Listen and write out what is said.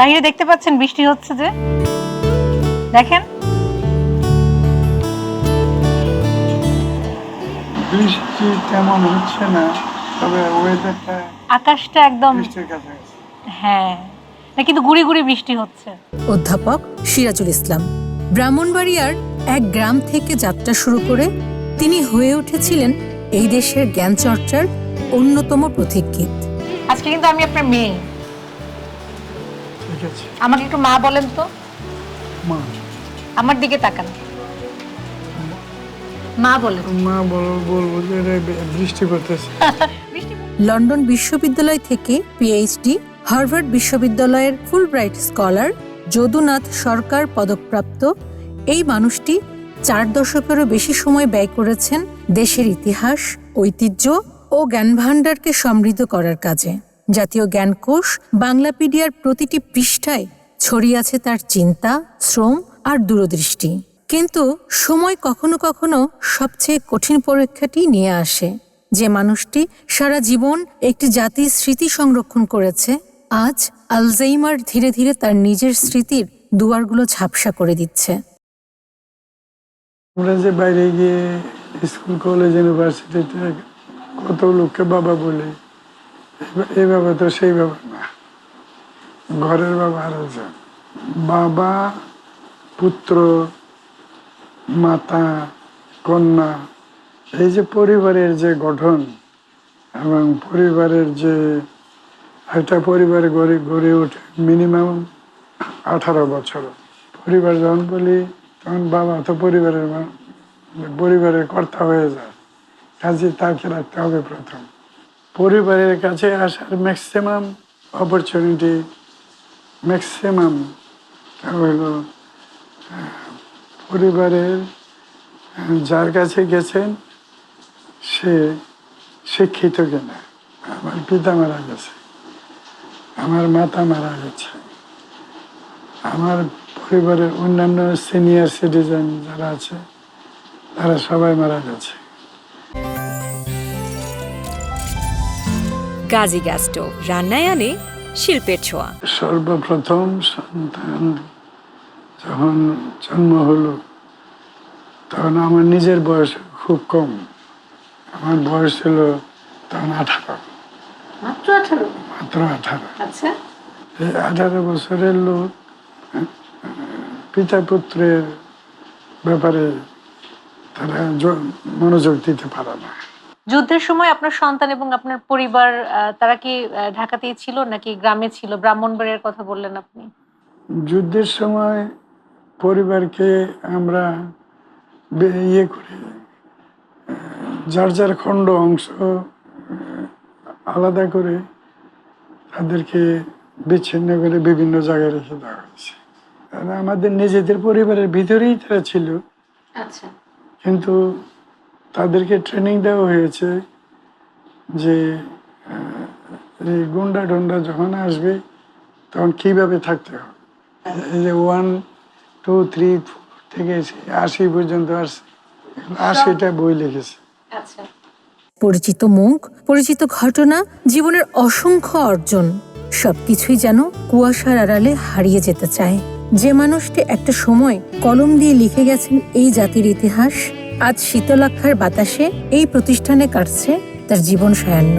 বাইরে দেখতে পাচ্ছেন বৃষ্টি হচ্ছে যে, দেখেন বৃষ্টি তেমন হচ্ছে না, তবে ওয়েদারটা আকাশটা একদম বৃষ্টির কাছাকাছি। হ্যাঁ, না কিন্তু গুড়ি গুড়ি বৃষ্টি হচ্ছে। অধ্যাপক সিরাজুল ইসলাম ব্রাহ্মণবাড়িয়ার এক গ্রাম থেকে যাত্রা শুরু করে তিনি হয়ে উঠেছিলেন এই দেশের জ্ঞান চর্চার অন্যতম পথিকৃৎ। আজকে কিন্তু আমি আপনার মেয়ে, ঠিক আছে আমাকে একটু মা বলেন তো। মা, আমার দিকে তাকান, মা বলেন। মা বলবো যে রে, বৃষ্টি পড়তেছে। লন্ডন বিশ্ববিদ্যালয় থেকে পিএইচডি, হার্ভার্ড বিশ্ববিদ্যালয়ের ফুলব্রাইট স্কলার যদুনাথ সরকার পদকপ্রাপ্ত এই মানুষটি 4 দশকেরও বেশি সময় ব্যয় করেছেন দেশের ইতিহাস, ঐতিহ্য ও জ্ঞানভাণ্ডারকে সমৃদ্ধ করার কাজে। জাতীয় জ্ঞানকোষ বাংলাপিডিয়ার প্রতিটি পৃষ্ঠায় ছড়িয়ে আছে তার চিন্তা, শ্রম আর দূরদৃষ্টি। কিন্তু সময় কখনো কখনো সবচেয়ে কঠিন পরীক্ষাটি নিয়ে আসে। যে মানুষটি সারা জীবন একটি জাতির স্মৃতি সংরক্ষণ করেছে, আজ আলজাইমার ধীরে ধীরে তার নিজের স্মৃতির দুয়ারগুলো ঝাপসা করে দিচ্ছে। আমরা যে বাইরে গিয়ে স্কুল, কলেজ, ইউনিভার্সিটিতে কত লোককে বাবা বলি, এই বাবা তো সেই বাবা না, ঘরের বাবা আর একজন। বাবা, পুত্র, মাতা, কন্যা, এই যে পরিবারের যে গঠন এবং পরিবারের যে একটা পরিবার গড়ে ওঠে মিনিমাম 18 বছর। পরিবার যখন বলি তখন বাবা তো পরিবারের কর্তা হয়ে যায়, কাজে তাকে রাখতে হবে প্রথম। পরিবারের কাছে আসার ম্যাক্সিমাম অপরচুনিটি, ম্যাক্সিমাম হলো পরিবারের যার কাছে গেছেন সে শিক্ষিত কিনা। আমার পিতা মারা গেছে, আমার মাতা মারা গেছে, আমার পরিবারের অন্যান্য সিনিয়র সিটিজেন যারা আছে তারা সবাই মারা গেছে। গাজী গ্যাস স্টোভ রান্নায় আনে শিল্পের ছোঁয়া। সর্বপ্রথম সন্তান যখন জন্ম হলো তখন আমার নিজের বয়স খুব কম, আমার বয়স ছিল তখন 18। মাত্র 18? মাত্র 18। আচ্ছা, এই 18 বছরের লোক পিতা পুত্রের ব্যাপারে তারা মনোযোগ দিতে পারে না। যুদ্ধের সময় আপনার সন্তান এবং আপনার পরিবার তারা কি ঢাকাতেই ছিল নাকি গ্রামে ছিল? ব্রাহ্মণবাড়িয়ার কথা বললেন আপনি। যুদ্ধের সময় পরিবারকে আমরা ইয়ে করি, যার যার খণ্ড অংশ আলাদা করে তাদেরকে বিচ্ছিন্ন করে বিভিন্ন জায়গায় রেখে দেওয়া হয়েছে। আমাদের নিজেদের পরিবারের ভিতরেই তারা ছিল, আচ্ছা, কিন্তু তাদেরকে ট্রেনিং দেওয়া হয়েছে যে এই গুন্ডা টন্ডা যখন আসবে তখন কিভাবে থাকতে হবে। এই যে 1, 2, 3, 4 থেকে 80 পর্যন্ত আসছে, 80টা বই লিখেছে। আচ্ছা। পরিচিত মুখ, পরিচিত ঘটনা, জীবনের অসংখ্য অর্জন সবকিছুই যেন কুয়াশার আড়ালে হারিয়ে যেতে চায়। যে মানুষটি একটা সময় কলম দিয়ে লিখে গেছেন এই জাতির ইতিহাস, আজ শীতলক্ষার বাতাসে এই প্রতিষ্ঠানে কাটছে তার জীবন সায়ান্ন।